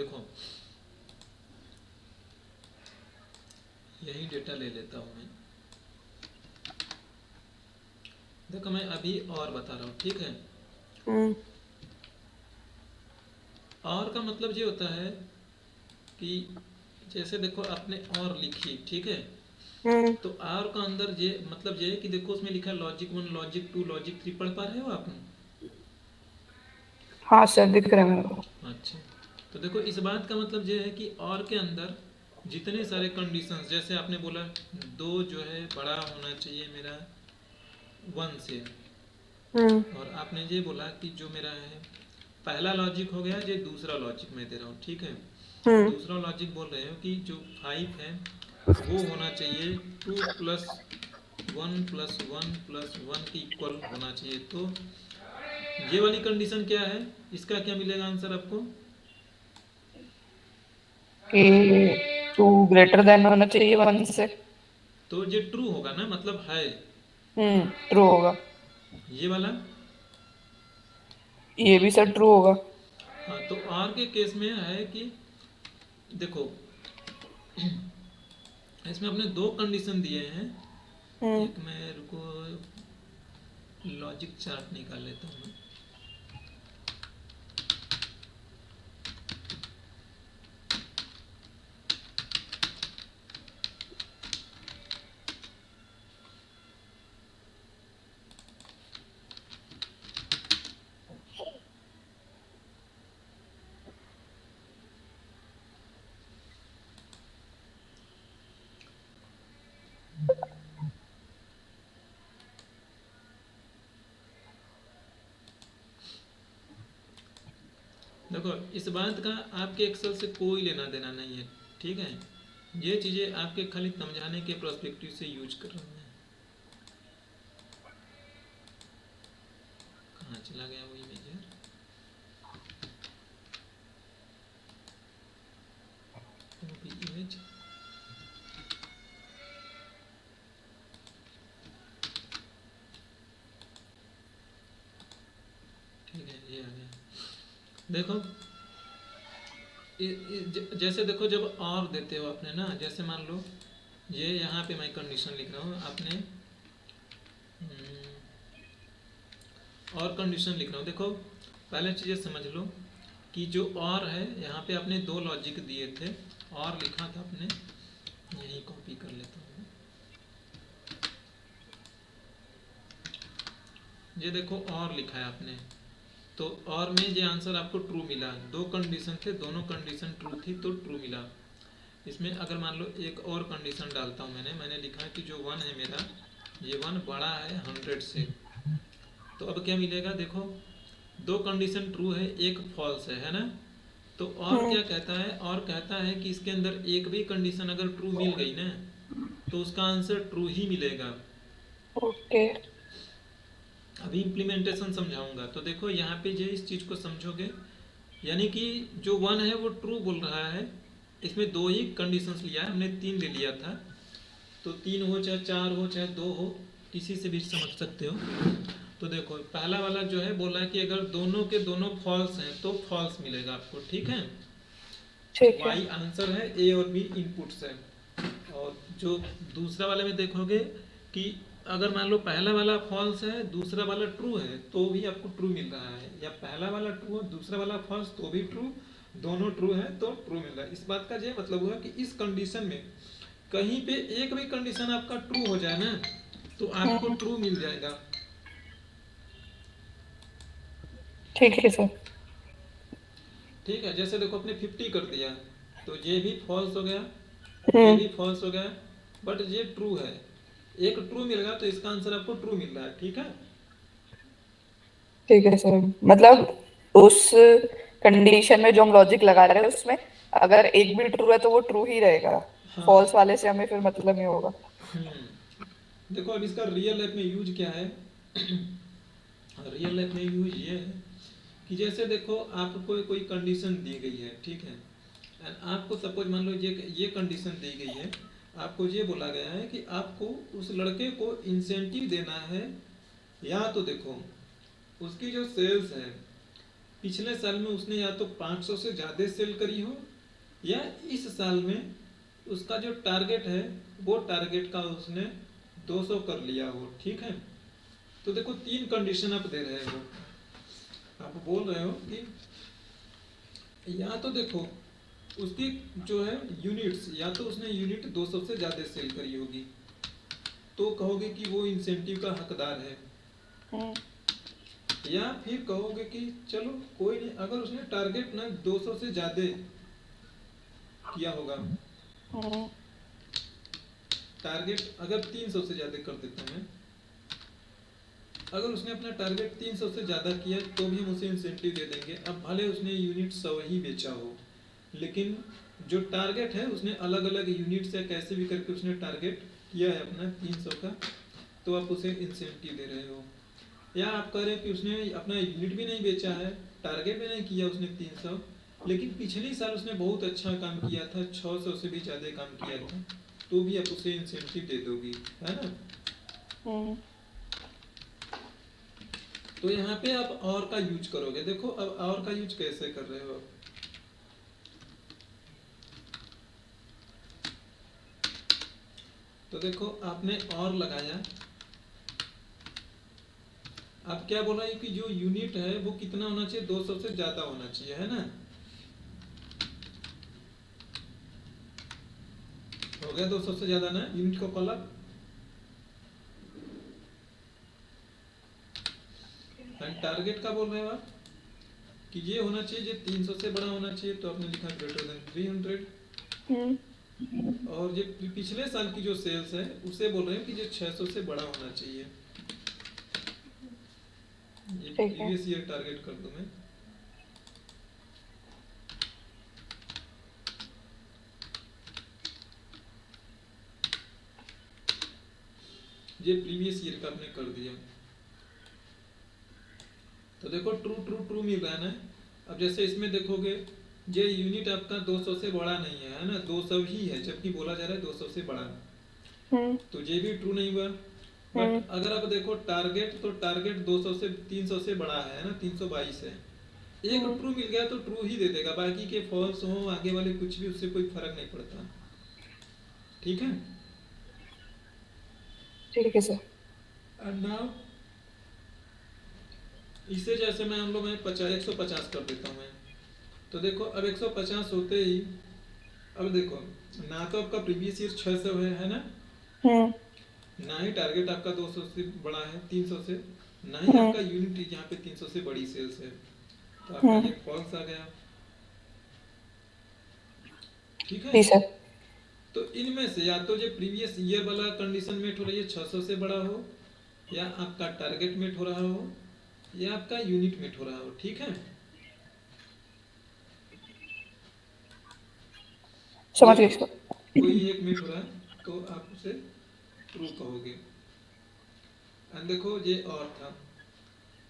देखो यही डेटा ले लेता हूँ मैं। देखो मैं अभी और बता रहा हूँ, ठीक है। हम्म। और का मतलब ये होता है कि जैसे देखो आपने और लिखी, ठीक है। हम्म। तो आर का अंदर ये मतलब ये है कि देखो उसमें लिखा है लॉजिक 1, लॉजिक 2, लॉजिक 3, पढ़ पा रहे हो आपने? हाँ सर, दिख रहा है मेरे को। अच्छा, तो देखो इस बात का मतलब ये है कि और के अंदर जितने सारे कंडीशंस, जैसे आपने बोला दो जो है बड़ा होना चाहिए मेरा 1 से, हम्म। और आपने ये बोला कि जो मेरा है पहला लॉजिक हो गया, ये दूसरा लॉजिक मैं दे रहा हूँ, ठीक है। हम्म। दूसरा लॉजिक बोल रहे हो कि जो 5 है वो होना चाहिए 2 प्लस 1 प्लस 1 प्लस 1 के इक्वल होना चाहिए। तो ये वाली कंडीशन क्या है, इसका क्या मिलेगा आंसर आपको? कि टू ग्रेटर देन होना चाहिए वन से। तो ये ट्रू होगा ना, मतलब है ट्रू होगा। ये वाला। ये भी सर ट्रू होगा। हाँ, तो आर के केस में है कि देखो इसमें अपने दो कंडीशन दिए हैं। हम्म। एक मैं रुको लॉजिक चार्ट निकाल लेता हूँ मैं। देखो इस बात का आपके एक्सेल से कोई लेना देना नहीं है, ठीक है। ये चीज़ें आपके खाली समझाने के पर्सपेक्टिव से यूज कर रहे हैं। कहाँ चला गया वो इमेज यार? कॉपी इमेज, ठीक है ये आ गया। देखो जैसे देखो जब और देते हो आपने ना, जैसे मान लो ये यहाँ पे मैं कंडीशन लिख रहा हूँ, आपने और कंडीशन लिख रहा हूँ। देखो पहले चीज़ें समझ लो कि जो और है यहाँ पे आपने दो लॉजिक दिए थे, और लिखा था आपने, यही कॉपी कर लेता हूँ। ये देखो और लिखा है आपने, तो और में ये आंसर आपको ट्रू मिला। दो कंडीशन थे, दोनों कंडीशन ट्रू थी तो ट्रू मिला। इसमें अगर मान लो एक और कंडीशन डालता हूँ, मैंने लिखा है कि जो 1 है मेरा, ये 1 बड़ा है 100 से। तो अब क्या मिलेगा देखो, दो कंडीशन ट्रू है, एक फॉल्स है ना। तो और हम्म। क्या कहता है, और कहता है कि इसके अंदर एक भी कंडीशन अगर ट्रू मिल गई ना, तो उसका आंसर ट्रू ही मिलेगा। ओके। अभी इम्प्लीमेंटेशन समझाऊंगा, तो देखो यहाँ पे जो इस चीज़ को समझोगे, यानी कि जो 1 है वो ट्रू बोल रहा है। इसमें दो ही कंडीशंस लिया है हमने, 3 ले लिया था। तो 3 हो चाहे 4 हो चाहे 2 हो, किसी से भी समझ सकते हो। तो देखो पहला वाला जो है बोला है कि अगर दोनों के दोनों फॉल्स हैं तो फॉल्स मिलेगा आपको, ठीक है। ठीक है। वाई आंसर है, ए और बी इनपुट्स है। और जो दूसरा वाले में देखोगे कि अगर मान लो पहला वाला फॉल्स है दूसरा वाला ट्रू है, तो भी आपको ट्रू मिल रहा है। या पहला वाला ट्रू है दूसरा वाला फॉल्स तो भी ट्रू, दोनों ट्रू है तो ट्रू मिल रहा है। इस बात का ये मतलब हुआ कि इस कंडीशन में कहीं पे एक भी कंडीशन आपका ट्रू हो जाए ना, तो आपको हम्म। ट्रू मिल जाएगा। ठीक है सर। ठीक है, जैसे देखो अपने 50 कर दिया, तो ये भी फॉल्स हो गया, ये हम्म। भी फॉल्स हो गया, बट ये ट्रू है। एक ट्रू मिल गया तो इसका आंसर आपको ट्रू मिल रहा है, ठीक है। ठीक है सर, मतलब उस कंडीशन में जो हम लॉजिक लगा रहे हैं उसमें अगर एक भी ट्रू है तो वो ट्रू ही रहेगा। हाँ। फॉल्स वाले से हमें फिर मतलब नहीं होगा। देखो अब इसका रियल लाइफ में यूज क्या है। रियल लाइफ में यूज ये है कि जैसे देखो आपको कोई कंडीशन दी गई है, ठीक है। एंड आपको सपोज मान लो ये कंडीशन दी गई है, आपको ये बोला गया है कि आपको उस लड़के को इंसेंटिव देना है, या तो देखो उसकी जो सेल्स है पिछले साल में उसने या तो 500 से ज़्यादा सेल करी हो, या इस साल में उसका जो टारगेट है वो टारगेट का उसने 200 कर लिया हो। ठीक है, तो देखो तीन कंडीशन आप दे रहे हो। आप बोल रहे हो कि या तो देखो उसकी जो है यूनिट्स, या तो उसने यूनिट 200 से ज़्यादा सेल करी होगी तो कहोगे कि वो इंसेंटिव का हकदार है, या फिर कहोगे कि चलो कोई नहीं, अगर उसने टारगेट ना 200 से ज़्यादा किया होगा, टारगेट अगर 300 से ज़्यादा कर देता मैं, अगर उसने अपना टारगेट 300 से ज़्यादा किया तो भी हम उसे इंसेंटिव दे देंगे। अब भले उसने यूनिट 100 ही बेचा हो, लेकिन जो टारगेट है उसने अलग अलग यूनिट से कैसे भी करके उसने टारगेट किया है अपना 300 का, तो आप उसे इंसेंटिव दे रहे हो। या आप कह रहे हैं कि उसने अपना यूनिट भी नहीं बेचा है, टारगेट भी नहीं किया उसने 300, लेकिन पिछले साल उसने बहुत अच्छा काम किया था, 600 से भी ज़्यादा काम किया था, तो भी आप उसे इंसेंटिव दे दोगी, है ना। तो यहाँ पे आप और का यूज करोगे। देखो अब और का यूज कैसे कर रहे हो आप, तो देखो आपने और लगाया, अब क्या बोला है कि जो यूनिट है वो कितना होना चाहिए, 200 से ज्यादा होना चाहिए, है ना। हो गया 200 से ज्यादा ना यूनिट को कॉलम। एंड टारगेट का बोल रहे हो आप कि ये होना चाहिए, ये 300 से बड़ा होना चाहिए, तो आपने लिखा ग्रेटर देन 300। और ये पिछले साल की जो सेल्स है उसे बोल रहे हैं कि ये 600 से बड़ा होना चाहिए। ये प्रीवियस ईयर टारगेट कर दूं मैं। ये प्रीवियस ईयर का आपने कर दिया, तो देखो ट्रू ट्रू ट्रू मिल रहा है ना। अब जैसे इसमें देखोगे ये यूनिट आपका 200 से बड़ा नहीं है ना, 200 ही है, जबकि बोला जा रहा है 200 से बड़ा, तो ये भी ट्रू नहीं हुआ। बट अगर आप देखो टारगेट, तो टारगेट 200 से 300 से बड़ा है ना, 322 है। एक ट्रू मिल गया तो ट्रू ही दे देगा, बाकी के फॉल्स हो आगे वाले कुछ भी, उससे कोई फर्क नहीं पड़ता। ठीक है, ठीक है सर। एंड नाउ इसे जैसे मैं हम लोग मैं 150 कर देता हूँ मैं, तो देखो अब 150 होते ही, अब देखो ना तो आपका प्रीवियस ईयर 600 है ना, ना ही टारगेट आपका 200 से बड़ा है 300 से, ना ही आपका यूनिट यहाँ पे 300 से बड़ी सेल्स है, तो आपका ये फॉल्स आ गया। ठीक है, सर। तो इनमें से या तो जो प्रीवियस ईयर वाला कंडीशन मेट हो रही है 600 से बड़ा हो, या आपका टारगेट मेट हो रहा हो, या आपका यूनिट मेट हो रहा हो। ठीक है, समझ गई सर। कोई एक मेट हो रहा है तो आप उसे ट्रू कहोगे। एंड देखो ये और था।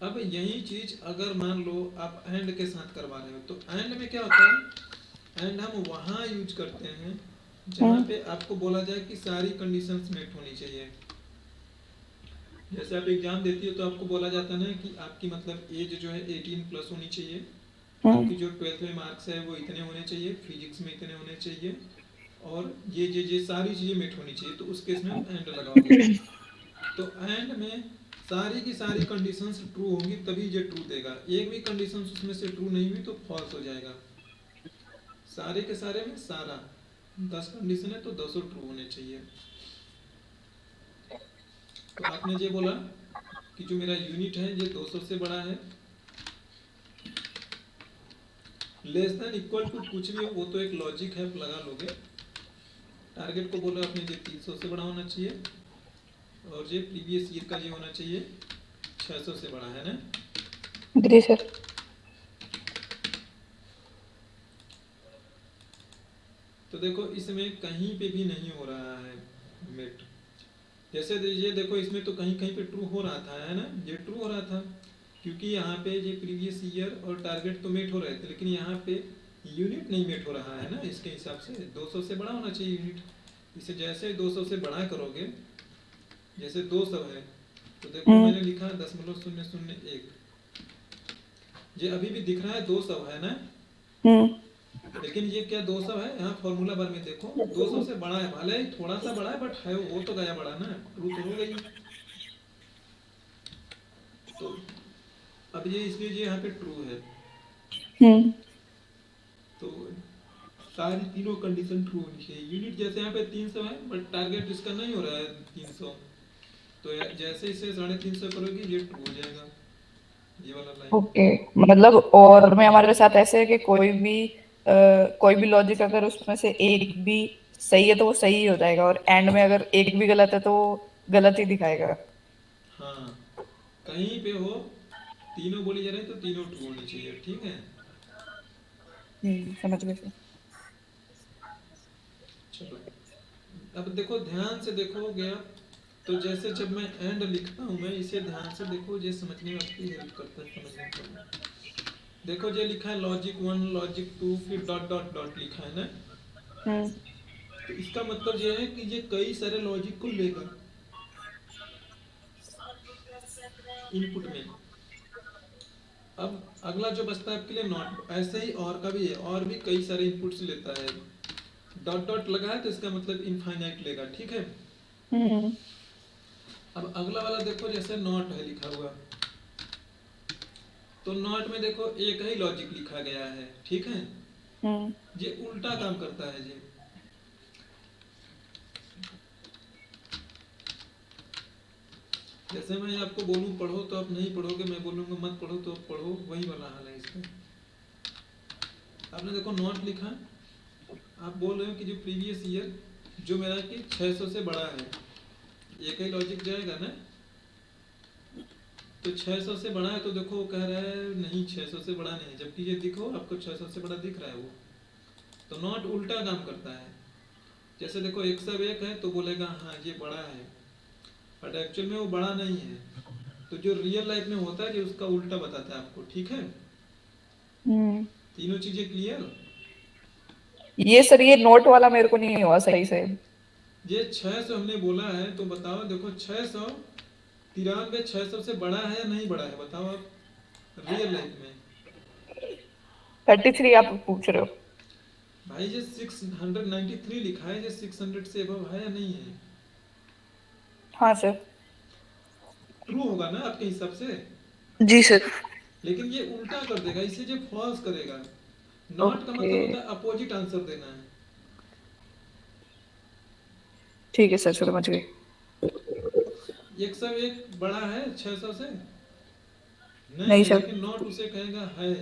अब यही चीज अगर मान लो आप एंड के साथ करवा रहे हो, तो एंड में क्या होता है, एंड हम वहां यूज करते हैं जहां पे आपको बोला जाए कि सारी कंडीशंस मेट होनी चाहिए। जैसे आप एग्जाम देती हो तो आपको बोला जाता है ना कि आपकी मतलब एज जो है 18 प्लस होनी चाहिए, आपकी जो 12th में मार्क्स है वो इतने होने चाहिए, फिजिक्स में इतने होने चाहिए, और ये सारी चीजें मेट होनी चाहिए, तो उस केस में आप एंड लगाओगे। तो एंड में सारी की सारी कंडीशंस ट्रू होंगी तभी ये ट्रू देगा, एक भी कंडीशंस उसमें से ट्रू नहीं हुई तो फॉल्स हो जाएगा। सारे के सारे में सारा 10 कंडीशन है तो 10 ट्रू होने चाहिए। तो आपने ये बोला कि जो मेरा यूनिट है ये 200 से बड़ा है, लेस देन इक्वल टू कुछ भी हो वो तो एक लॉजिक है, आप लगा लोगे। टारगेट को बोला आपने ये 300 से बड़ा होना चाहिए, और ये प्रीवियस ईयर का ये होना चाहिए 600 से बड़ा, है ना। जी सर। तो देखो इसमें कहीं पे भी नहीं हो रहा है मेट। जैसे ये देखो इसमें तो कहीं कहीं पे ट्रू हो रहा था, है ना, ये ट्रू हो रहा था क्योंकि यहाँ पे ये प्रीवियस ईयर और टारगेट तो मेट हो रहे थे, लेकिन यहाँ पे यूनिट नहीं मेट हो रहा है ना, इसके हिसाब से 200 से बड़ा होना चाहिए यूनिट। इसे जैसे 200 से बड़ा करोगे, जैसे 200 है तो देखो मैंने लिखा 0.001, ये अभी भी दिख रहा है 200 है ना, लेकिन ये क्या 200 है, यहाँ फॉर्मूला बार में देखो 200 से बड़ा है, भले ही थोड़ा सा बड़ा है बट है, वो तो गया बड़ा ना, ट्रू तो हो गई। तो अब ये इसलिए ये यहाँ पे ट्रू है। तो सारी तीनों कंडीशन ट्रू होनी चाहिए। यूनिट जैसे यहाँ पे 300 है बट टारगेट इसका नहीं हो रहा है 300, तो जैसे इसे 350 करोगे ये ट्रू हो जाएगा, ये वाला लाइन। ओके, मतलब और में हमारे साथ ऐसे है कि कोई भी लॉजिक अगर उसमें से एक भी सही है तो वो सही ही हो जाएगा, और एंड में अगर एक भी गलत है तो वो गलत ही दिखाएगा। हाँ, कहीं पे हो तीनों बोली जा रही है तो तीनों ट्रू होनी चाहिए, ठीक है। समझ गए सर। चलो अब देखो, ध्यान से देखोगे आप, तो जैसे जब मैं एंड लिखता हूँ, मैं इसे ध्यान से देखो, ये समझने में आपकी हेल्प करता है, समझने को। देखो ये लिखा है लॉजिक 1 लॉजिक 2 फिर डॉट डॉट डॉट लिखा है ना, हम्म तो इसका मतलब ये है कि ये कई सारे लॉजिक को लेगा इनपुट में। अब अगला जो बचता है आपके लिए नॉट, ऐसे ही और का भी है, और भी कई सारे इनपुट्स लेता है। डॉट डॉट लगा है तो इसका मतलब इनफाइनाइट लेगा, ठीक है। हम्म अब अगला वाला देखो, जैसे नॉट है लिखा हुआ, तो नॉट में देखो एक ही लॉजिक लिखा गया है, ठीक है। हम्म ये उल्टा काम करता है ये। जैसे मैं आपको बोलूं पढ़ो तो आप नहीं पढ़ोगे, मैं बोलूंगा मत पढ़ो तो आप पढ़ो, वही वाला हाल है इसका। आपने देखो नॉट लिखा, आप बोल रहे हो कि जो प्रीवियस ईयर जो मेरा कि 600 से बड़ा है, एक ही लॉजिक जाएगा ना, तो 600 से बड़ा है तो देखो वो कह रहा है नहीं 600 से बड़ा नहीं, जबकि ये देखो आपको 600 से बड़ा दिख रहा है वो। तो नॉट उल्टा काम करता है। जैसे देखो 101 है तो बोलेगा हाँ ये बड़ा है, बट एक्चुअल में वो बड़ा नहीं है। तो जो रियल लाइफ में होता है ये उसका उल्टा बताता है आपको, ठीक है। हम्म तीनों चीजें क्लियर। ये सर, ये नोट वाला मेरे को नहीं हुआ सही से। ये 600 हमने बोला है तो बताओ, देखो 693 600 से बड़ा है या नहीं बड़ा है, बताओ आप रियल लाइफ में। 33 आप पूछ रहे हो? भाई ये 693 लिखा है, ये 600 से अबव है या नहीं है? हाँ सर। ट्रू होगा ना आपके हिसाब से। जी सर। लेकिन ये उल्टा कर देगा, इसे जो फॉल्स करेगा। नॉट का ओके, मतलब होता है अपोजिट आंसर देना है। ठीक है सर, समझ गई। 101 बड़ा है 600 से नहीं नहीं है, सर। लेकिन नॉट उसे कहेगा है।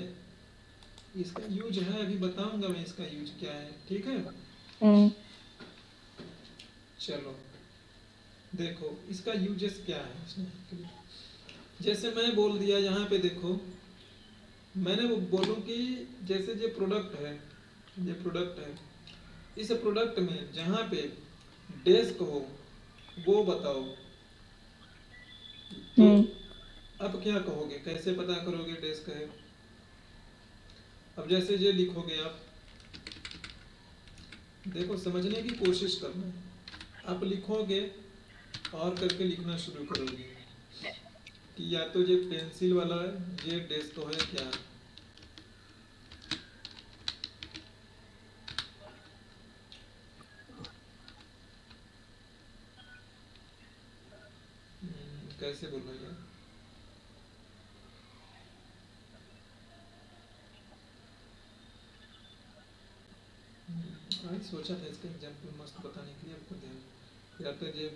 इसका यूज है, अभी बताऊंगा मैं इसका यूज क्या है, ठीक है। हम्म चलो देखो इसका यूजेस क्या है इसमें। जैसे मैं बोल दिया यहाँ पे देखो, मैंने वो बोलूँ कि जैसे ये प्रोडक्ट है, ये प्रोडक्ट है, इस प्रोडक्ट में जहाँ पे डेस्क हो वो बताओ, तो हम्म अब क्या कहोगे, कैसे पता करोगे डेस्क है। अब जैसे ये लिखोगे आप, देखो समझने की कोशिश करना। आप लिखोगे और करके लिखना शुरू करोगे कि या तो ये पेंसिल वाला है, ये डेस्क तो है क्या। कैसे बोलो यार, आज सोचा था इसका एग्जाम्पल मस्त बताने के लिए आपको ध्यान, या तो ये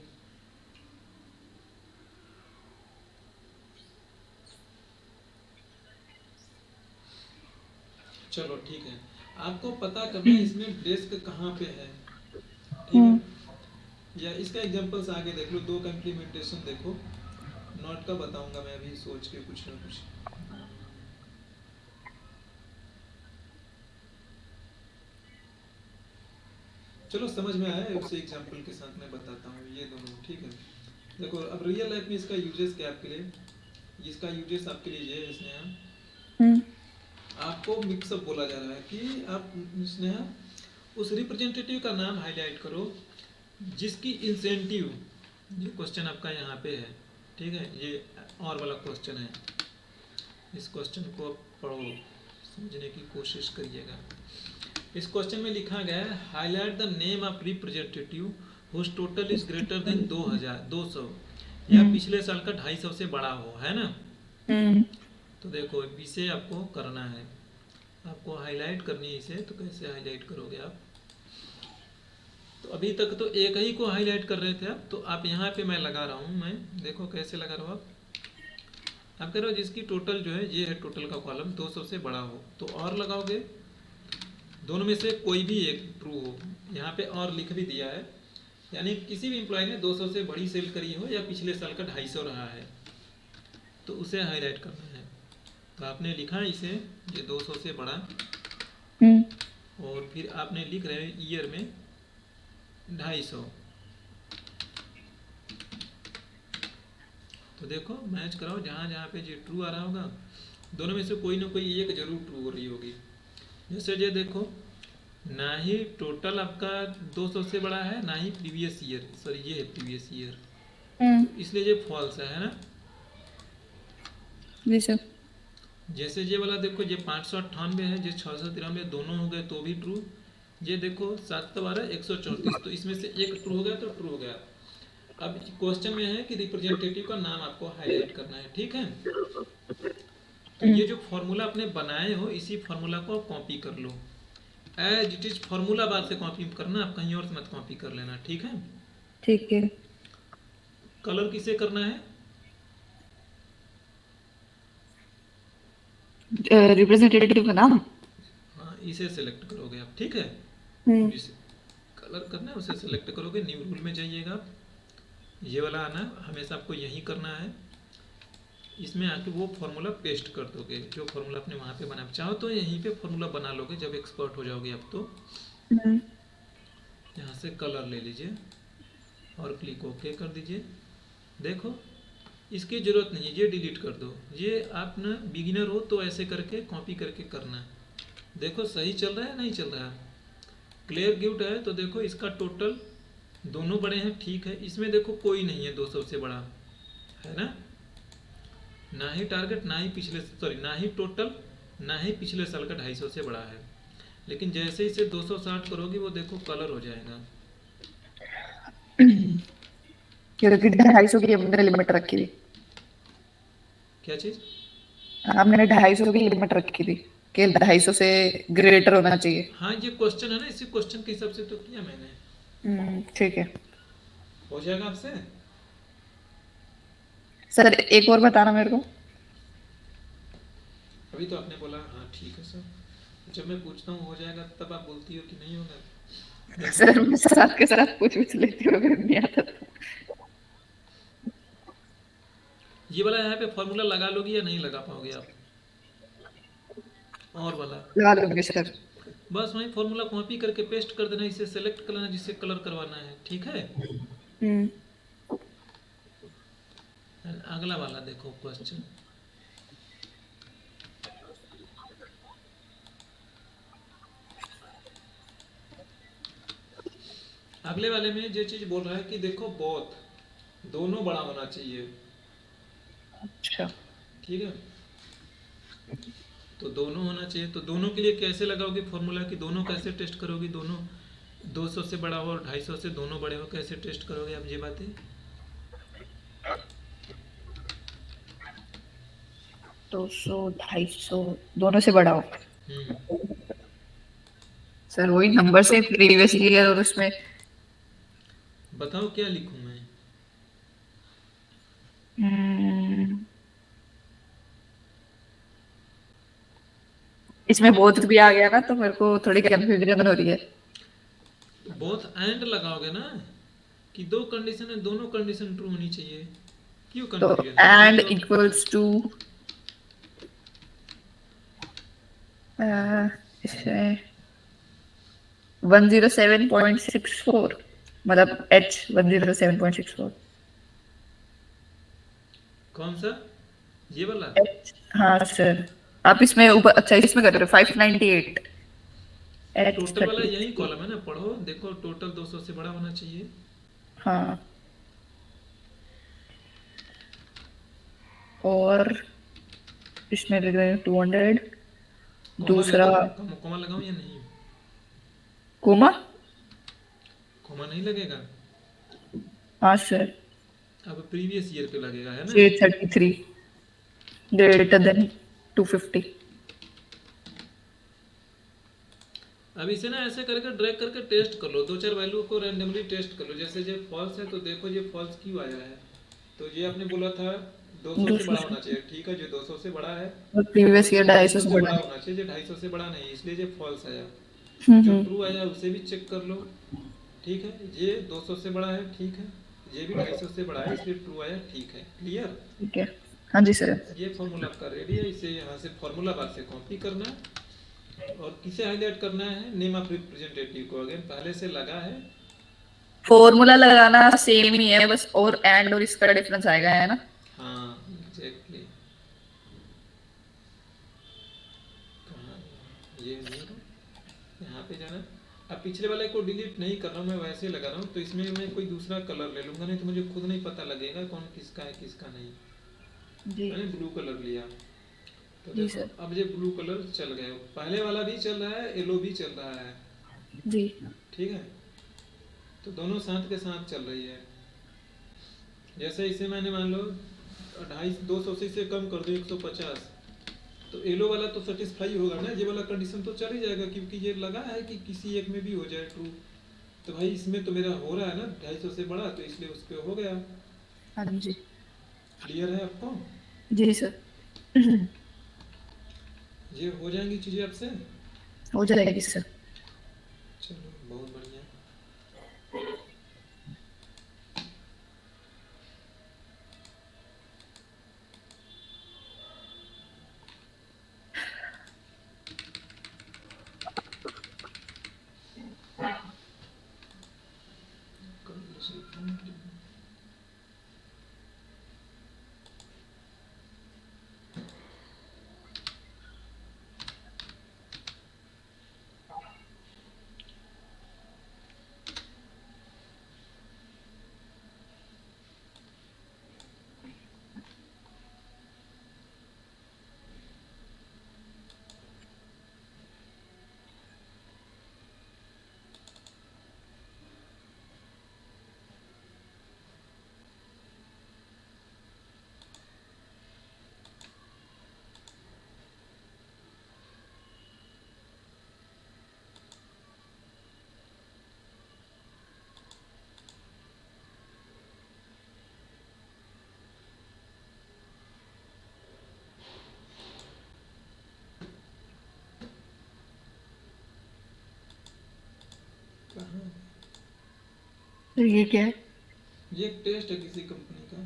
चलो ठीक है, आपको पता करना है इसमें डेस्क कहाँ पे है, ठीक है। हम्म या इसका एग्जांपल्स आगे देख लो, दो का इम्प्लीमेंटेशन देखो। नॉट का बताऊंगा मैं अभी सोच के कुछ ना कुछ। चलो समझ में आया, उसे एग्जांपल के साथ मैं बताता हूँ ये दोनों, ठीक है। देखो अब रियल लाइफ में इसका यूजेस क्या आपके लिए, इसका यूजेस आपके लिए ये है स्नेहा, हम्म आपको मिक्सअप बोला जा रहा है कि आप स्नेहा उस रिप्रेजेंटेटिव का नाम हाईलाइट करो जिसकी इंसेंटिव, ये क्वेश्चन आपका यहाँ पे है, ठीक है, ये और वाला क्वेश्चन है, इस क्वेश्चन को पढ़ो, समझने की कोशिश करिएगा। इस क्वेश्चन में लिखा गया है highlight the name of representative whose total is greater than 200 या पिछले साल का 250 से बड़ा हो, है ना। तो देखो इसे आपको करना है, आपको हाईलाइट करनी है इसे। तो कैसे हाईलाइट करोगे आप? तो अभी तक तो एक ही को हाईलाइट कर रहे थे आप, तो आप यहाँ पे मैं लगा रहा हूँ, मैं देखो कैसे लगा रहा हूँ। आप कह रहे हो जिसकी टोटल जो है ये है टोटल का कॉलम 200 से बड़ा हो, तो और लगाओगे, दोनों में से कोई भी एक ट्रू हो। यहाँ पे और लिख भी दिया है, यानी किसी भी एम्प्लॉय ने 200 से बड़ी सेल करी हो या पिछले साल का 250 रहा है, तो उसे हाईलाइट करना है। तो आपने लिखा इसे ये 200 से बड़ा, और फिर आपने लिख रहे हैं ईयर में 250। तो देखो मैच कराओ, जहाँ जहाँ पे ये ट्रू आ रहा होगा दोनों में से कोई ना कोई एक जरूर ट्रू हो रही होगी। जैसे ये देखो, ना ही टोटल आपका 200 से बड़ा है, ना ही प्रीवियस ईयर, सॉरी ये है प्रीवियस ईयर, तो इसलिए ये फॉल्स है ना। जी सर। जैसे ये वाला देखो, ये 598 है, ये 693, दोनों हो गए तो भी ट्रू। ये देखो 7 12 134, तो इसमें से एक ट्रू हो गया तो ट्रू हो गया। अब क्वेश्चन में है कि रिप्रेजेंटेटिव का नाम आपको हाईलाइट करना है, ठीक है। तो ये जो फॉर्मूला आपने बनाए हो, इसी फॉर्मूला को आप कॉपी कर लो, एज इट इज फॉर्मूला बाद से कॉपी करना, आप कहीं और से मत कॉपी कर लेना, ठीक है। ठीक है। कलर किसे करना है? रिप्रेजेंटेटिव का नाम। हाँ, इसे सेलेक्ट करोगे आप, ठीक है। जिसे कलर करना है उसे सेलेक्ट करोगे, न्यू रूल में जाइएगा, ये वाला आना, हमेशा आपको यही करना है। इसमें आके वो फॉर्मूला पेस्ट कर दोगे जो फॉर्मूला आपने वहाँ पे बनाया। चाहो तो यहीं पे फॉर्मूला बना लोगे जब एक्सपर्ट हो जाओगे आप। तो यहाँ से कलर ले लीजिए और क्लिक ओके कर दीजिए। देखो इसकी ज़रूरत नहीं है, ये डिलीट कर दो। ये आप ना बिगिनर हो तो ऐसे करके कॉपी करके करना। देखो सही चल रहा है नहीं चल रहा है। क्लियर गिफ्ट है तो देखो इसका टोटल दोनों बड़े हैं, ठीक है। इसमें देखो कोई नहीं है 200 से बड़ा, है ना ही टारगेट, ना ही पिछले, सॉरी ना ही टोटल, ना ही पिछले साल का 250 से बड़ा है। लेकिन जैसे इसे 260 करोगे वो देखो कलर हो जाएगा। क्योंकि 250 की हमने लिमिट रखी थी। क्या चीज? हमने 250 की लिमिट रखी थी कि 250 से ग्रेटर होना चाहिए। हाँ ये क्वेश्चन है ना, इसी क्वेश्चन के हिसाब से तो किया मैंने। ठीक है। हो जाएगा आपसे। सर एक और बताना मेरे को। अभी तो आपने बोला हाँ ठीक है सर, जब मैं पूछता हूँ हो जाएगा तब आप बोलती हो कि नहीं होगा। सर मैं साथ के साथ पूछ लेती हूँ अगर नहीं आता तो। ये वाला यहाँ पे फॉर्मूला लगा लोगी या नहीं लगा पाओगे आप? और वाला लगा लूंगी सर। बस वही फॉर्मूला कॉपी करके पेस्ट कर देना, इसे सेलेक्ट कर लेना जिससे कलर करवाना है, ठीक है। अगला वाला देखो क्वेश्चन। अगले वाले में जो चीज बोल रहा है कि देखो बोथ, दोनों बड़ा होना चाहिए। अच्छा ठीक है, तो दोनों होना चाहिए। तो दोनों के लिए कैसे लगाओगे फॉर्मूला, कि दोनों कैसे टेस्ट करोगे? दोनों 200 से बड़ा हो और 250 से दोनों बड़े हो, कैसे टेस्ट करोगे आप ये बातें? 200 250 दोनों से बड़ा हो। सर वही नंबर से प्रीवियस ईयर और उसमें। बताओ क्या लिखूं मैं? इसमें बोथ भी आ गया ना तो मेरे को थोड़ी कंफ्यूजन हो रही है। बोथ एंड लगाओगे ना, कि दो कंडीशन है, दोनों कंडीशन ट्रू होनी चाहिए। क्यों तो कंफ्यूजन है? एंड इक्वल्स टू इसमें 107.64, मतलब H 107.64। कौन सा? ये वाला? हाँ सर आप इसमें ऊपर, अच्छा इसमें कर रहे हो 598 टोटल वाला H30। यही कॉलम है ना, पढ़ो देखो टोटल 200 से बड़ा होना चाहिए। हाँ और इसमें लिख रहे हैं 200 कॉमा दूसरा लगेगा, कॉमा लगाऊं या नहीं? कोमा। कॉमा नहीं लगेगा? हाँ सर। अब प्रीवियस ईयर पे लगेगा, है ना? 33 ग्रेटर देन 250। अब इसे ना ऐसे करके ड्रैग करके टेस्ट कर लो, दो चार वैल्यू को रैंडमली टेस्ट कर लो। जैसे ये फॉल्स है तो देखो ये फॉल्स क्यों आया है। तो ये आपने बोला था 200 से 200 बड़ा से होना चाहिए, ठीक है, जो 200 से बड़ा है। और और प्रीवियस ये ईयर 250 250 से से बड़ा बड़ा है। होना चाहिए, ये 250 से बड़ा नहीं, इसलिए ये फॉल्स आया। जो हम्म। ट्रू आया उसे भी चेक कर लो, ठीक है, ये 200 से बड़ा है, ठीक है, ये भी 250 से बड़ा है, इसलिए ट्रू आया, ठीक है, क्लियर। ठीक है। हाँ जी सर। ये फॉर्मूला आपका रेडी है, इसे यहाँ से फॉर्मूला बार से कॉपी करना है और किसे हाईलाइट करना है, नेम ऑफ रिप्रेजेंटेटिव को। अगेन पहले से लगा है। फॉर्मूला लगाना सेम ही है, बस और एंड और इसका डिफरेंस आएगा, है ना? हाँ एग्जैक्टली। कहाँ ये नहीं है, यहाँ पे जाना। अब पिछले वाले को डिलीट नहीं कर रहा हूँ, मैं वैसे लगा रहा हूँ, तो इसमें मैं कोई दूसरा कलर ले लूँगा, नहीं तो मुझे खुद नहीं पता लगेगा कौन किसका है किसका नहीं। जी। मैंने ब्लू कलर लिया, तो जी देखो सर। अब ये ब्लू कलर चल गए, पहले वाला भी चल रहा है, येलो भी चल रहा है, जी। ठीक है, तो दोनों साथ के साथ चल रही है। जैसे इसे मैंने मान लो 280 से कम कर दो 150, तो येलो वाला तो सेटिस्फाई होगा ना, ये वाला कंडीशन तो चल ही जाएगा, क्योंकि ये लगा है कि किसी एक में भी हो जाए ट्रू। तो भाई इसमें तो मेरा हो रहा है ना 250 से बड़ा, तो इसलिए उस पर हो गया। हाँ जी। क्लियर है आपको? जी सर। ये हो जाएंगी चीज़ें आपसे। हो जाएगी सर। चलो बहुत बढ़िया। कहाँ? तो ये क्या है? ये एक टेस्ट है किसी कंपनी का,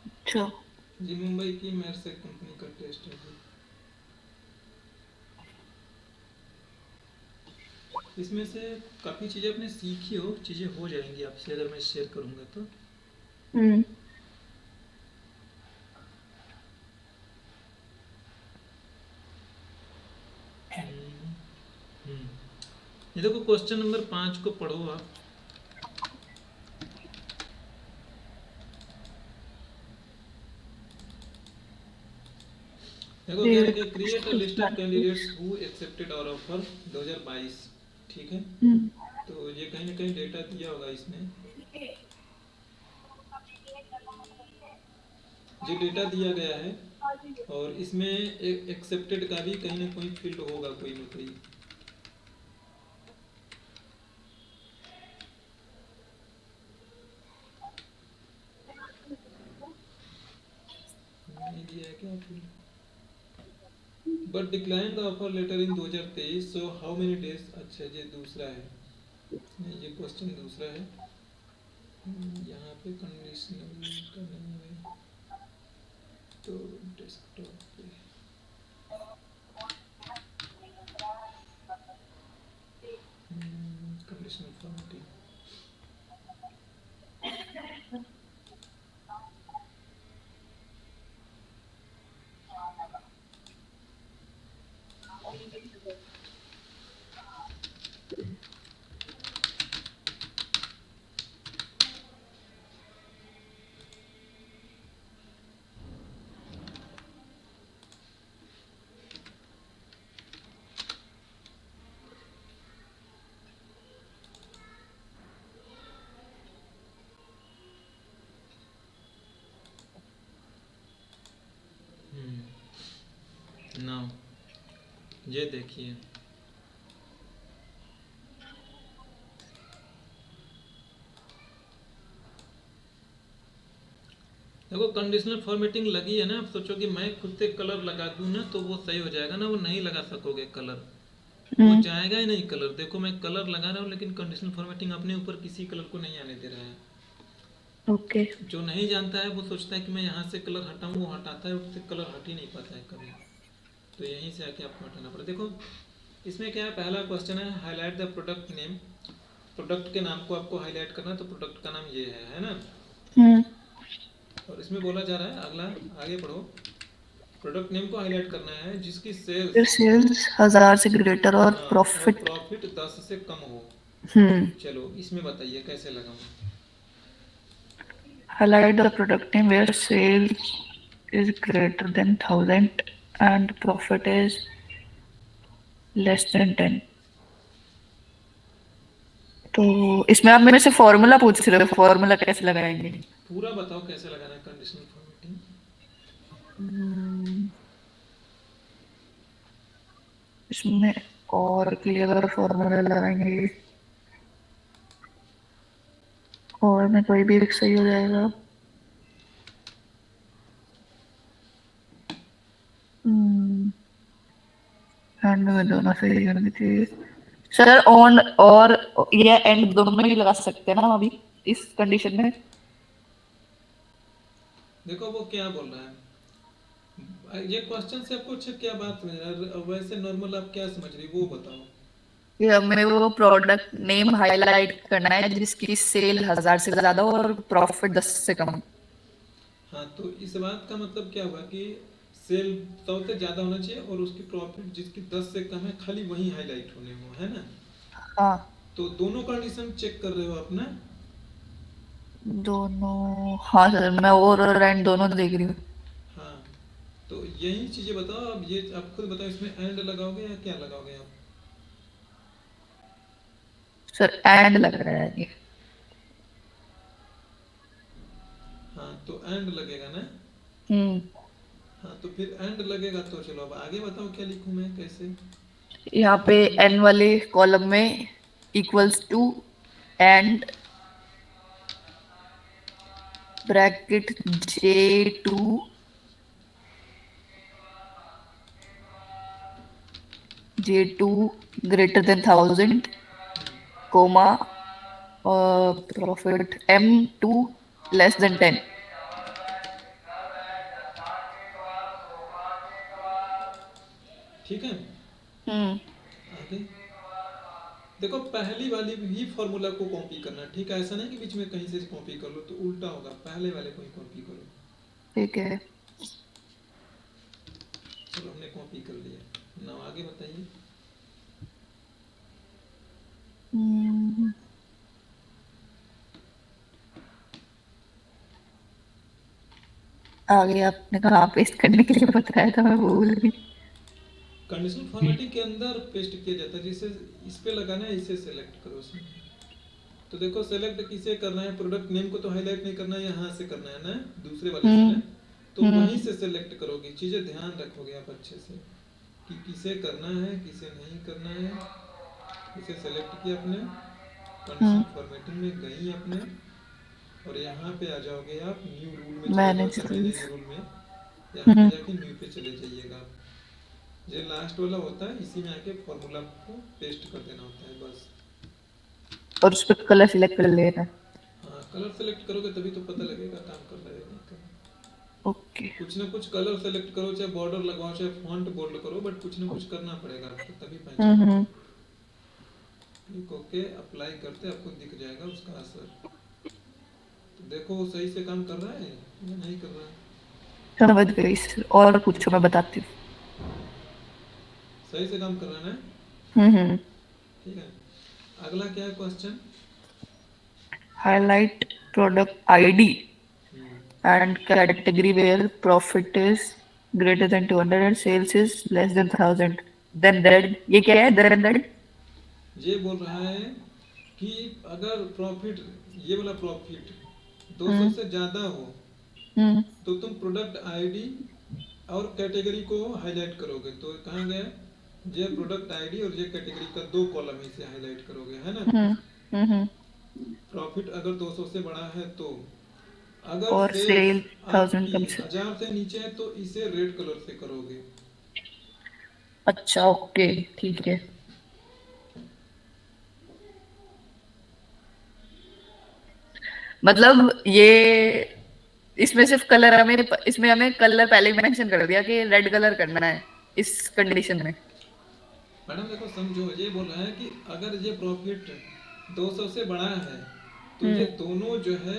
अच्छा। जी मुंबई की मेरसेक कंपनी का टेस्ट है जी। इसमें से काफ़ी चीज़ें आपने सीखी हो, चीज़ें हो जाएंगी आपसे अगर मैं शेयर करूँगा तो। हम्म। हम्म, हम्म। ये देखो क्वेश्चन नंबर 5 को पढ़ो आप। देखो क्या है कि create a list of candidates who accepted our offer 2022, ठीक है। तो ये कहीं ना कहीं डेटा दिया होगा इसमें, जो डेटा दिया गया है, और इसमें एक एक्सेप्टेड का भी कहीं ना कहीं फील्ड होगा कोई ना कोई। नहीं दिया है क्या field? But decline the offer letter in 2023, so how many days. अच्छा ये दूसरा है, नहीं ये क्वेश्चन दूसरा है। यहाँ पे कंडीशनल का नहीं है, तो डेस्कटॉप पे कंडीशनल फॉर्मेटिंग। नाउ ये देखिए, देखो कंडीशनल फॉर्मेटिंग लगी है ना। आप सोचो कि मैं खुद से कलर लगा दूं ना तो वो सही हो जाएगा ना, वो नहीं लगा सकोगे कलर, वो जाएगा ही नहीं कलर। देखो मैं कलर लगा रहा हूँ लेकिन कंडीशनल फॉर्मेटिंग अपने ऊपर किसी कलर को नहीं आने दे रहा है। ओके। जो नहीं जानता है वो सोचता है कि मैं यहाँ से कलर हटाऊँ, वो हटाता है, उससे कलर हट ही नहीं पाता है कभी। तो यहीं से आके आपको हटाना पड़ेगा। देखो इसमें क्या है, पहला क्वेश्चन है highlight the product name. Product के नाम को आपको हाईलाइट करना, तो प्रोडक्ट का नाम ये है ना। और इसमें बोला जा रहा है अगला, आगे पढ़ो, प्रोडक्ट नेम को हाईलाइट करना है जिसकी सेल्स सेल्स 1000 से ग्रेटर और हाँ और प्रॉफिट। प्रॉफिट 10 से कम हो। चलो इसमें बताइए कैसे लगाऊं। Highlight the product name where sales is greater than 1000 and profit is less than 10. तो इसमें आप मेरे से फॉर्मूला पूछ रहे हो, फॉर्मूला कैसे लगाएंगे? पूरा बताओ कैसे लगाना है कंडीशनल फॉर्मेटिंग। इसमें और क्लियर फॉर्मूला लगाएंगे और में कोई भी एक सही हो जाएगा। एंड में दोनों सही करनी चाहिए सर। ऑन और ये एंड दोनों में ही लगा सकते हैं ना हम अभी इस कंडीशन में? देखो वो क्या बोल रहा है, ये क्वेश्चन से आपको अच्छा क्या बात समझ रहा है, वैसे नॉर्मल आप क्या समझ रही वो बताओ। कि हमें वो प्रोडक्ट नेम हाईलाइट करना है जिसकी सेल 1000 से ज्यादा हो और प्रॉफिट 10 से कम। हाँ तो इस बात का मतलब क्या हुआ कि सेल 100 से ज़्यादा होना चाहिए और उसकी प्रॉफिट जिसकी 10 से कम है खाली वही हाईलाइट होने हो, है ना। हाँ तो दोनों कंडीशन चेक कर रहे हो आप ना। दोनों, हाँ सर मैं और एंड दोनों देख रही हूँ। हाँ तो यही चीज़ें बताओ, अब ये आप खुद बताओ, इसमें एंड लगाओगे या क्या लगाओगे आप। सर एंड लग रहा है ये। हाँ तो एंड लगेगा ना। हाँ तो फिर एंड लगेगा तो चलो अब आगे बताओ क्या लिखूँ मैं कैसे। यहाँ पे एन वाले कॉलम में equals to and bracket J2 greater than 1000 comma profit M2 less than 10। ठीक है हम्म आगे। देखो पहली वाली ही फॉर्मूला को कॉपी करना, ठीक है, ऐसा नहीं कि बीच में कहीं से कॉपी कर लो तो उल्टा होगा, पहले वाले को ही कॉपी करो। ठीक है। चलो हमने कॉपी कर लिया, ना आगे बताइए। आगे आपने कहा पेस्ट करने के लिए बताया था, मैं भूल गई। कंडीशनल फॉर्मेटिंग के अंदर पेस्ट किया जाता है, जिसे इस पे लगाना है इसे सेलेक्ट करो उसमें। तो देखो सेलेक्ट किसे करना है, प्रोडक्ट नेम को तो हाईलाइट नहीं करना है, यहाँ से करना है ना, दूसरे वाले से ना। तो वहीं से सेलेक्ट करोगे, चीज़ें ध्यान रखोगे आप अच्छे से कि किसे करना है किसे नहीं करना है। इसे सेलेक्ट किया अपने, कंडीशनल फॉर्मेटिंग में गई अपने, और यहाँ पे आ जाओगे आप न्यू रूल में चले जाओ, चाहे मैनेज रूल में, यहाँ पे जाके न्यू पे चले जाइएगा आप। ये लास्ट वाला होता है, इसी में आके फॉर्मूला को पेस्ट कर देना होता है बस। और उस पर कलर सिलेक्ट कर लेना। हाँ कलर सेलेक्ट करोगे तभी तो पता लगेगा काम कर रहा है नहीं कर रहा। ओके। कुछ ना कुछ कलर सेलेक्ट करो, चाहे बॉर्डर लगवाओ चाहे फॉन्ट बोल्ड करो, बट कुछ ना कुछ करना पड़ेगा आपको तभी पहचान। क्लिक होके अप्लाई करते आपको दिख जाएगा उसका असर। तो देखो वो सही से काम कर रहा है या नहीं कर रहा है। समझ गई सर, और पूछो मैं बताती हूँ। सही से काम कर रहा है ना। ठीक है अगला क्या है question. Highlight product ID and category where profit is greater than 200 and sales is less than 1000, then red। ये क्या है then red? ये बोल रहा है कि अगर प्रॉफिट, ये वाला प्रॉफिट 200 से ज्यादा हो तो तुम प्रोडक्ट आईडी और कैटेगरी को हाईलाइट करोगे तो कहाँ गया, जे प्रोडक्ट आईडी और जे कैटेगरी का दो कॉलम इसे हाईलाइट करोगे, है ना। हम्म। प्रॉफिट अगर 200 से बड़ा है तो, अगर और सेल्स सेल 1000 आपकी कम से। 1000 से नीचे है तो इसे रेड कलर से करोगे। अच्छा, ओके, ठीक है। मतलब ये इसमें सिर्फ कलर हमें, इसमें हमें कलर पहले ही मेंशन कर दिया कि रेड कलर करना है इस कंडीशन में। मैडम देखो समझो, ये बोल रहा है कि अगर ये प्रॉफिट 200 से बड़ा है तो ये हम्म दोनों जो है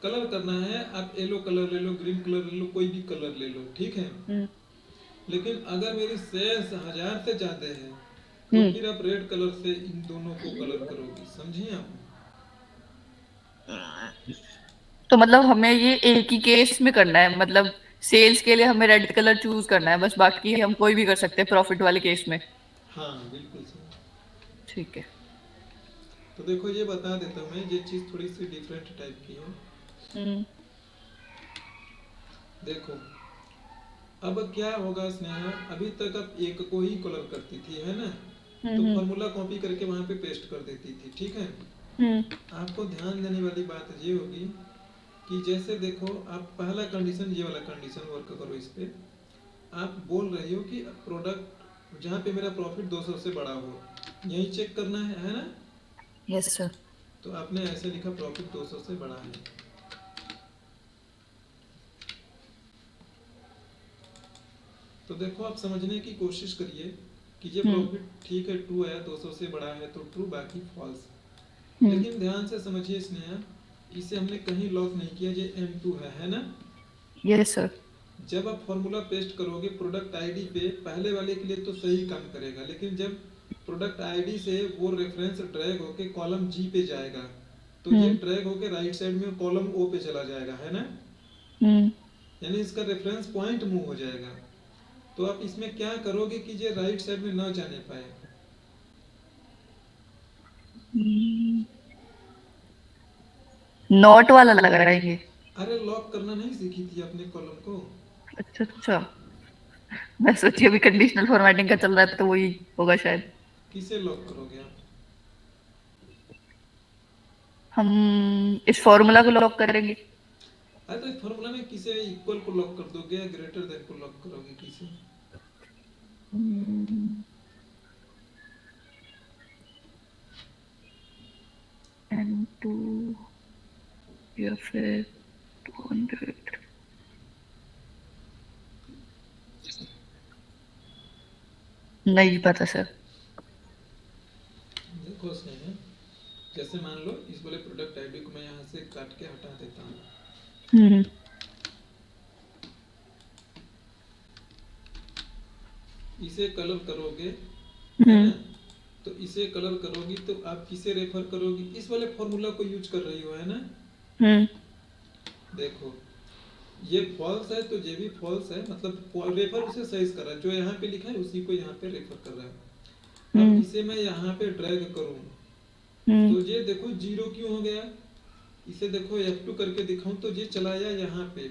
कलर करना है। आप येलो कलर ले लो, ग्रीन कलर ले लो, कोई भी कलर ले लो, ठीक है। हम्म लेकिन अगर मेरी सेल्स 1000 से ज़्यादा है तो हम्म। फिर आप रेड कलर से इन दोनों को कलर करोगे, समझिए आप। तो मतलब हमें ये एक ही केस में करना है, मतलब सेल्स के लिए हमें रेड कलर चूज करना है बस, बाकी हम कोई भी कर सकते हैं प्रॉफिट वाले केस में। हाँ बिल्कुल सही। ठीक है। तो देखो ये बता देता हूँ मैं, ये चीज़ थोड़ी सी डिफरेंट टाइप की है। हम्म देखो अब क्या होगा स्नेहा, अभी तक आप एक को ही कलर करती थी, है ना। तो हम्म फॉर्मूला कॉपी करके वहाँ पे पेस्ट कर देती थी, ठीक है। हम्म आपको ध्यान देने वाली बात ये होगी कि जैसे देखो, आप पहला कंडीशन, ये वाला कंडीशन वर्क करो इस पे। आप बोल रही हो कि प्रोडक्ट जहाँ पे मेरा प्रॉफिट 200 से बड़ा हो, यही चेक करना है ना। Yes sir. तो आपने ऐसे लिखा प्रॉफिट 200 से बड़ा है। तो देखो आप समझने की कोशिश करिए कि ये हम्म प्रॉफिट ठीक है, ट्रू है, 200 से बड़ा है तो ट्रू, बाकी फॉल्स। हम्म। लेकिन ध्यान से समझिए स्नेहा, इसे हमने कहीं लॉक नहीं किया, ये M2 है ना। Yes sir. जब आप फॉर्मूला पेस्ट करोगे प्रोडक्ट आईडी पे, पहले वाले के लिए तो सही काम करेगा, लेकिन जब प्रोडक्ट आईडी से वो रेफरेंस ड्रैग होके कॉलम जी पे जाएगा तो ये हम्म ड्रैग होके राइट साइड में कॉलम ओ पे चला जाएगा, है ना। हम्म यानी इसका रेफरेंस पॉइंट मूव हो जाएगा। तो आप इसमें क्या करोगे कि ये राइट साइड में ना जाने पाए। नॉट वाला लग रहा है ये। अरे लॉक करना नहीं सीखी थी अपने कॉलम को। अच्छा अच्छा। मैं सोची अभी कंडीशनल फॉर्मेटिंग का चल रहा है तो वही होगा शायद। किसे लॉक करोगे आप। हम इस फॉर्मूला को लॉक करेंगे। अरे तो फॉर्मूला में किसे इक्वल को लॉक कर दोगे या ग्रेटर देन को लॉक करोगे, किसे। M2 या फिर 200। नहीं पता सर। देखो उसमें जैसे मान लो इस वाले प्रोडक्ट आईडी को मैं यहाँ से काट के हटा देता हूँ। हम्म इसे कलर करोगे, है हम्म ना। तो इसे कलर करोगी तो आप किसे रेफर करोगी, इस वाले फॉर्मूला को यूज कर रही हो, है ना। हम्म देखो ये फॉल्स है तो ये भी फॉल्स है, मतलब रेफर उसे सही कर रहा है, जो यहाँ पे लिखा है उसी को यहाँ पे रेफर कर रहा है। अब हम्म इसे मैं यहाँ पे ड्रैग करूँ हम्म तो ये देखो जीरो क्यों हो गया। इसे देखो F2 करके दिखाऊं तो ये चला आया यहाँ पे।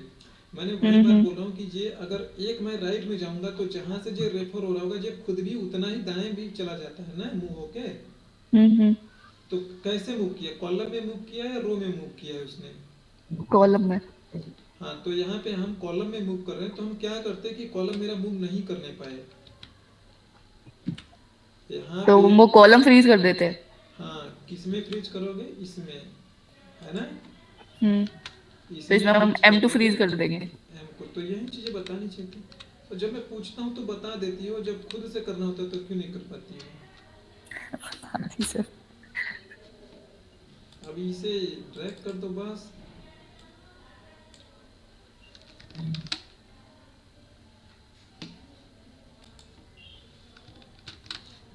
मैंने वही बात हम्म बोल रहा हूँ कि ये अगर एक मैं राइट में जाऊंगा तो जहां से ये रेफर हो रहा होगा ये खुद भी उतना ही दाएं भी चला जाता है ना, मूव होके। हम्म। तो कैसे मूव किया, कॉलम में मूव किया या रो में मूव किया है उसने। कॉलम में। हाँ तो यहाँ पे हम कॉलम में मूव कर रहे हैं, तो हम क्या करते हैं कि कॉलम मेरा मूव नहीं करने पाए यहाँ तो पे। वो कॉलम फ्रीज कर देते हैं। हाँ किसमें फ्रीज करोगे, इसमें, है ना। तो इसमें इसमें हम फ्रीज M2 करोगे फ्रीज कर देंगे। एम को। तो यही चीजें बतानी चाहिए थी। तो जब मैं पूछता हूँ तो बता देती हो, जब खुद से करना होता है तो क्यों नहीं कर पाती हो। हाँ जी सर। अभी इसे ड्रैग कर दो बस।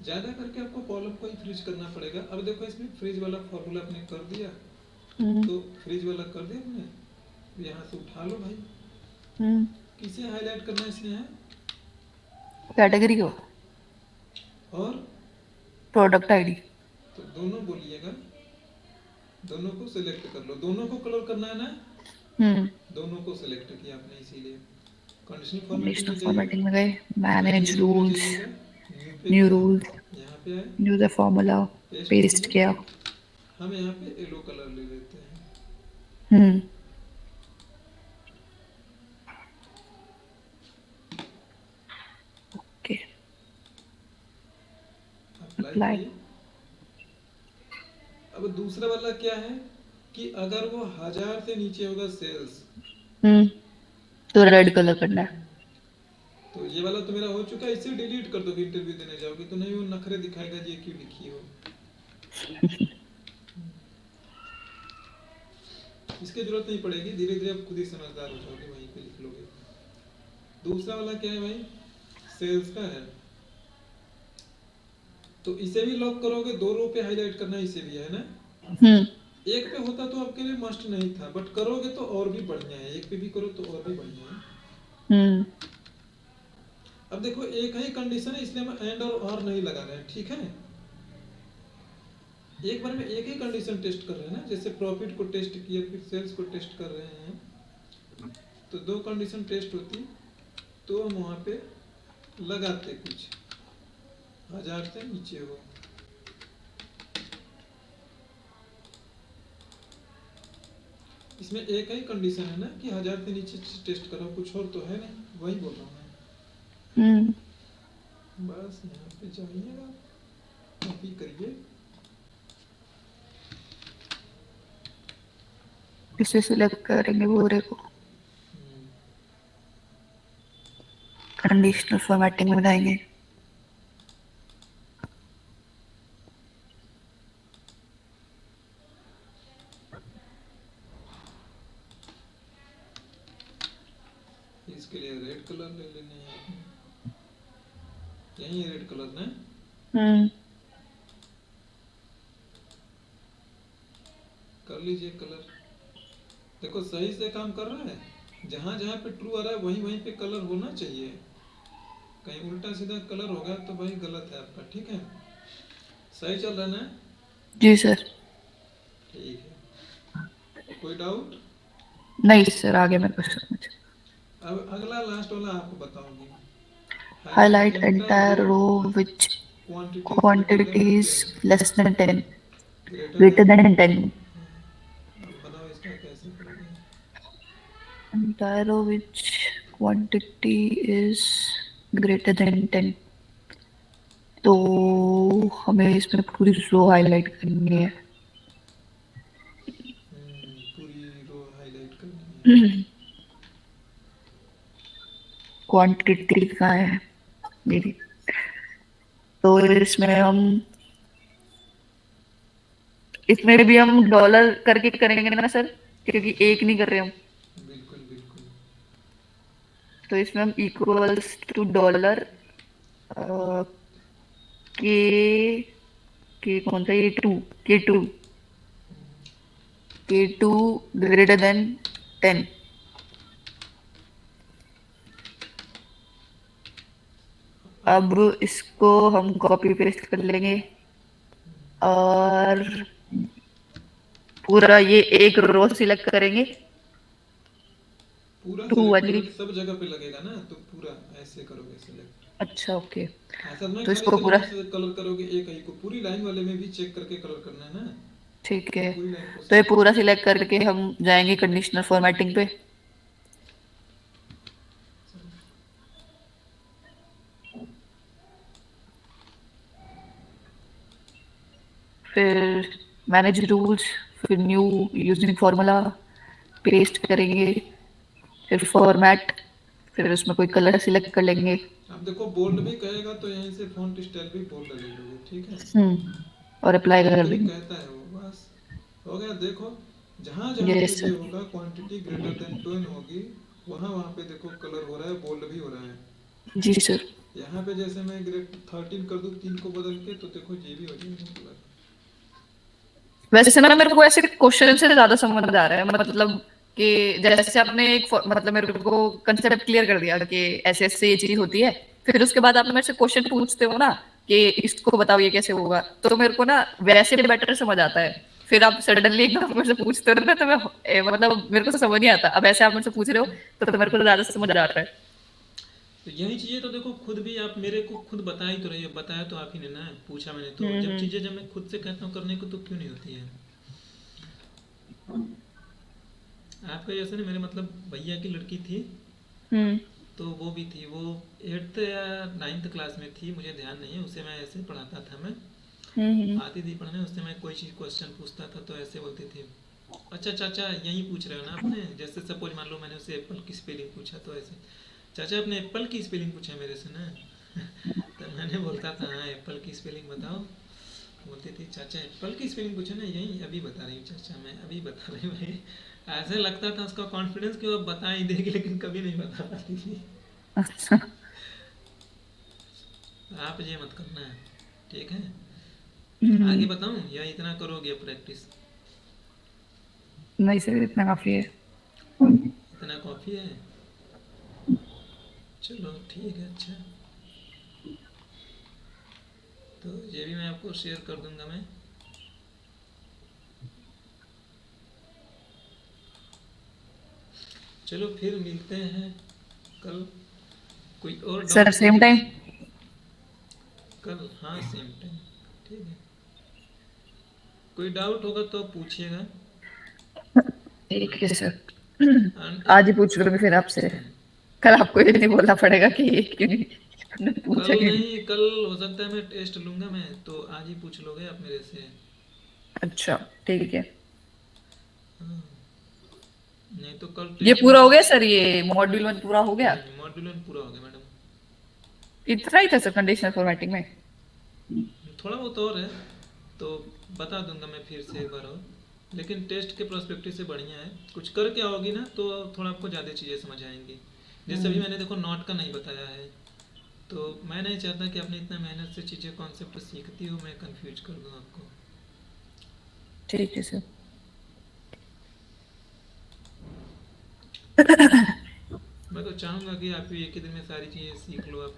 ज्यादा करके आपको कॉलम को ही फ्रीज करना पड़ेगा। अब देखो इसमें फ्रीज वाला फॉर्मूला आपने कर दिया, हम्म तो फ्रीज वाला कर दिया आपने, यहाँ से उठा लो भाई। हम्म। किसे हाईलाइट करना है इसने है, कैटेगरी को। और प्रोडक्ट आईडी। तो दोनों बोलिएगा, दोनों को सिलेक्ट कर लो, दोनों को कलर करना है ना। हम्म दोनों को सिलेक्ट किया आपने इसीलिए कंडीशनल फॉर्मेटिंग कंडीशनल में जाइए, फॉर्मेटिंग में गए, यहाँ मैनेज न्यू में रूल्स, जाइएगा, न्यू पे न्यू गए, रूल्स, यहाँ पे आए, use a formula, paste paste किए। किया। हम यहाँ पे येलो कलर ले लेते हैं। हम्म, ओके, अप्लाई अप्लाई। किए। अब दूसरा वाला क्या है कि अगर वो 1000 से नीचे होगा सेल्स, हम्म, तो रेड कलर करना है। तो ये वाला तो मेरा हो चुका है, इसे डिलीट कर दो, इंटरव्यू देने जाओगे तो नहीं वो नखरे दिखाएगा ये क्यों लिखी हो। इसकी जरूरत नहीं पड़ेगी, धीरे धीरे आप खुद ही समझदार हो जाओगे, वहीं पे लिख लोगे। दूसरा वाला क्या है भाई, सेल्स का है, तो इसे भी लॉक करोगे, 2 रो पे हाईलाइट करना इसे भी है ना। हम्म, एक पे होता तो आपके लिए मस्ट नहीं था, बट करोगे तो और भी बढ़िया है, एक पे भी करो तो और भी बढ़िया है। हम्म, अब देखो एक ही कंडीशन है, इसलिए हम एंड और नहीं लगा रहे हैं, ठीक है। एक बार में एक ही कंडीशन टेस्ट कर रहे हैं ना, जैसे प्रॉफिट को टेस्ट किया फिर सेल्स को टेस्ट कर रहे हैं, तो 2 कंडीशन टेस्ट होती तो हम वहाँ पे लगाते कुछ 1000 से नीचे हो। इसमें एक ही कंडीशन है ना कि 1000 से नीचे टेस्ट करो, कुछ और तो है नहीं, वही बोल रहा हूँ हम्म। मैं। बस यहाँ पे जाइएगा, कॉपी करिए, इसे सिलेक्ट करेंगे पूरे को, कंडीशनल फॉर्मेटिंग में जाएंगे। इसके लिए रेड कलर ले लेने हैं, यही रेड कलर ना, हम्म, कर लीजिए कलर। देखो सही से काम कर रहा है, जहाँ जहाँ पे ट्रू आ रहा है वहीं वहीं पे कलर होना चाहिए, कहीं उल्टा सीधा कलर होगा तो भाई गलत है आपका, ठीक है। सही चल रहा है ना? जी सर। ठीक है, कोई डाउट? नहीं सर, आगे मैं कुछ समझ। अब अगला लास्ट वाला आपको बताऊंगी, highlight Highlight entire row entire row which quantities greater quantity than is 10, less than 10, greater greater than. than 10. अब बताओ इसका कैसे करोगे। Entire row which quantity is greater than 10. तो हमें इसमें पूरी रो हाईलाइट करनी है। पूरी रो हाईलाइट करनी है। क्वांटिटी कहाँ है मेरी, तो इसमें भी हम डॉलर करके करेंगे ना सर, क्योंकि एक नहीं कर रहे हम। बिल्कुल बिल्कुल। तो इसमें हम इक्वल्स टू डॉलर के के कौन सा, ये टू, के टू ग्रेटर देन 10। अब इसको हम कॉपी पेस्ट कर लेंगे और पूरा ये एक रो सिलेक्ट करेंगे, पूरा टू सिलेक्ट वाली। करोगे सब जगह पे लगेगा ना, तो पूरा ऐसे करोगे सिलेक्ट। अच्छा ओके, ऐसा नहीं तो खाली इसको पूरा, सिलेक्ट से कलर करोगे एक ही को, पूरी लाइन वाले में भी चेक करके कलर करना है ना, ठीक है। पूरी लाइन को तो ये सिलेक्ट पूरा करो। सिलेक्ट करके हम जाएंगे कंडीशनल फॉर्मेटिंग पे। फिर मैनेज रूल्स, फिर न्यू यूजिंग फॉर्मूला, पेस्ट करेंगे, फिर फॉर्मेट, फिर उसमें कोई कलर सिलेक्ट कर लेंगे। अब देखो बोल्ड भी कहेगा तो यहीं से फॉन्ट स्टाइल भी बोल्ड ले लोगे, ठीक है। और अप्लाई एक कर ही देंगे। कहता है वो, बस हो गया। देखो जहाँ जहाँ पे यस ये सर। होगा क्वांटिटी ग्रेटर देन 10 होगी, वहाँ वहाँ पे देखो कलर हो रहा है, बोल्ड भी हो रहा है। जी सर। यहाँ पे जैसे मैं ग्रेड 13 कर दूँ 3 को बदल के, तो देखो ये भी हो जाएगा कलर। वैसे ना मेरे को ऐसे क्वेश्चन से ज्यादा समझ आ रहा है, मतलब कि जैसे आपने एक मतलब मेरे को कंसेप्ट क्लियर कर दिया कि ऐसे ऐसे ये चीज होती है, फिर उसके बाद आप मेरे से क्वेश्चन पूछते हो ना कि इसको बताओ ये कैसे होगा, तो मेरे को ना वैसे भी बेटर समझ आता है। फिर आप सडनली एकदम मेरे से पूछते हो ना, तो मैं मतलब मेरे को तो समझ नहीं आता। अब ऐसे आप मेरे से पूछ रहे हो तो मेरे को तो ज्यादा समझ आ रहा है। तो यही चीज़ें तो देखो खुद भी आप मेरे को खुद बता ही तो रही हो, बताया तो आप ही ने ना, पूछा मैंने तो, जब हम्म। चीज़ें जब मैं खुद से कहता हूँ करने को तो क्यों नहीं होती है। आपका जैसे ना मेरे मतलब भैया की लड़की थी, हम्म। तो वो भी थी, वो 8th या 9th क्लास में थी, मुझे ध्यान नहीं है, उसे मैं ऐसे पढ़ाता था मैं, हम्म। आती थी पढ़ने, उससे मैं कोई चीज़ क्वेश्चन पूछता था तो ऐसे बोलती थी, अच्छा चाचा यही पूछ रहे हो ना आपने, जैसे सपोज मान लो मैंने उससे एप्पल की स्पेलिंग पूछा तो ऐसे, चाचा आपने एप्पल की स्पेलिंग पूछा मेरे से ना। तो मैंने बोलता था हाँ एप्पल की स्पेलिंग बताओ, बोलती थी चाचा एप्पल की स्पेलिंग पूछा ना, यही अभी बता रही हूँ चाचा, मैं अभी बता रही हूँ भाई। ऐसे लगता था उसका कॉन्फिडेंस कि वो बता ही देगी, लेकिन कभी नहीं बता पाती थी। अच्छा। आप ये मत करना है, ठीक है। आगे हम्म। बताऊं या इतना करोगे प्रैक्टिस? नहीं सर, इतना काफी है। इतना कॉफ़ी है, चलो ठीक है अच्छा। तो ये भी मैं आपको शेयर कर दूंगा मैं। चलो फिर मिलते हैं कल, कोई और सर डाउट हो सेम तो टाइम। कल, हाँ सेम टाइम, ठीक है। कोई डाउट होगा तो पूछिएगा। ठीक है सर। एंड आज ही पूछ लूंगी फिर आपसे। कल आपको ये नहीं बोलना पड़ेगा कि ये क्यों नहीं, तुमने कल पूछा क्यों नहीं। नहीं, कल हो सकता है मैं टेस्ट लूँगा मैं, तो आज ही पूछ लोगे आप मेरे से। अच्छा ठीक है। हाँ, नहीं तो कल ये टेस्ट में पूरा हो तो। गया सर, ये मॉड्यूल 1 पूरा हो गया। मॉड्यूल वन पूरा हो गया मैडम। इतना ही था सर कंडीशनल फॉर्मेटिंग में। थोड़ा बहुत और है, तो बता दूंगा मैं फिर से एक बार और, लेकिन टेस्ट के प्रोस्पेक्टिव से बढ़िया है, कुछ करके आओगी ना तो थोड़ा आपको ज़्यादा चीज़ें समझ आएंगी। जैसे अभी हम्म। मैंने देखो नॉट का नहीं बताया है, तो मैं नहीं चाहता कि आपने इतना मेहनत से चीज़ें कॉन्सेप्ट सीखती हो मैं कंफ्यूज कर दूँ आपको। ठीक है सर। मैं तो चाहूँगा कि आप भी एक ही दिन में सारी चीज़ें सीख लो आप,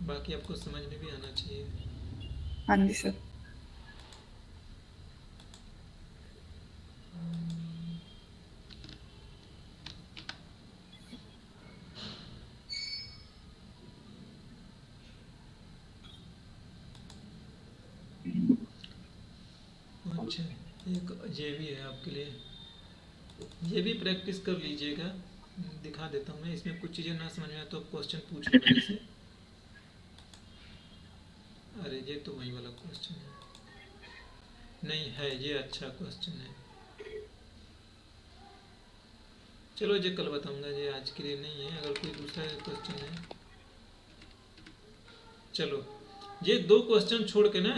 बाकी आपको समझ में भी आना चाहिए। हाँ जी सर। अच्छा, एक ये भी है आपके लिए, ये भी प्रैक्टिस कर लीजिएगा, दिखा देता हूँ मैं, इसमें कुछ चीज़ें ना समझ में आए तो क्वेश्चन पूछ लो मेरे से। अरे ये तो वही वाला क्वेश्चन है, नहीं है ये अच्छा क्वेश्चन है, चलो ये कल बताऊंगा, ये आज के लिए नहीं है, अगर कोई दूसरा क्वेश्चन है। चलो, ये दो क्वेश्चन छोड़ के ना,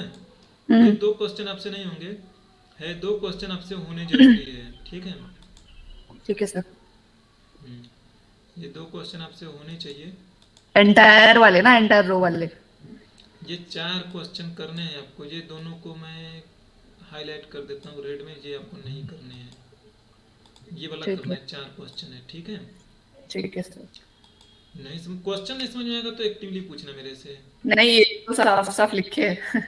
ये हम्म। दो क्वेश्चन आपसे नहीं होंगे, है दो क्वेश्चन आपसे होने जरूरी है, ठीक है। ठीक है सर। ये दो क्वेश्चन आपसे होने चाहिए। एंटायर वाले ना, एंटायर रो वाले। ये चार क्वेश्चन करने हैं आपको, ये दोनों को मैं हाईलाइट कर देता हूँ रेड में, ये आपको नहीं करने हैं, ये वाला ठीक करना है। है, चार क्वेश्चन है, ठीक है। ठीक है सर। नहीं क्वेश्चन नहीं समझ में आएगा तो एक्टिवली पूछना मेरे से। नहीं, ये तो साफ साफ लिखे है।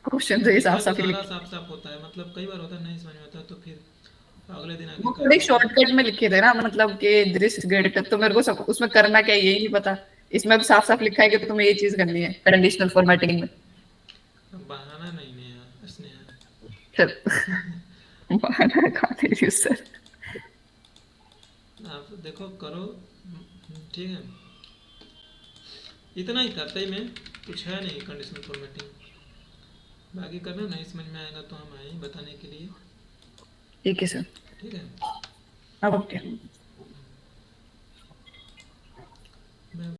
क्वेश्चन तो ये साफ लिखा तो साफ सारा लिखे। साफ साफ होता है, मतलब कई बार होता है नहीं समझ में आता तो फिर अगले दिन आके वो थोड़े काटो कि। शॉर्टकट में लिखे थे ना, मतलब कि दिस ग्रेड तक तो मेरे को सब उसमें करना क्या है यही नहीं पता। इसमें अब साफ साफ लिखा है कि तुम्हें ये चीज करनी है कंडीशनल फॉर्मेटिंग में। बहाना नहीं नेहा, स्नेहा। फिर बहाना कहाँ दे रही हूँ सर। आप देखो करो, ठीक है। इतना ही था तय में, कुछ है नहीं कंडीशनल फॉर्मेटिंग, बाकी करना नहीं समझ में आएगा तो हम आए ही बताने के लिए, ठीक है सर। ठीक है। अब ओके। मैं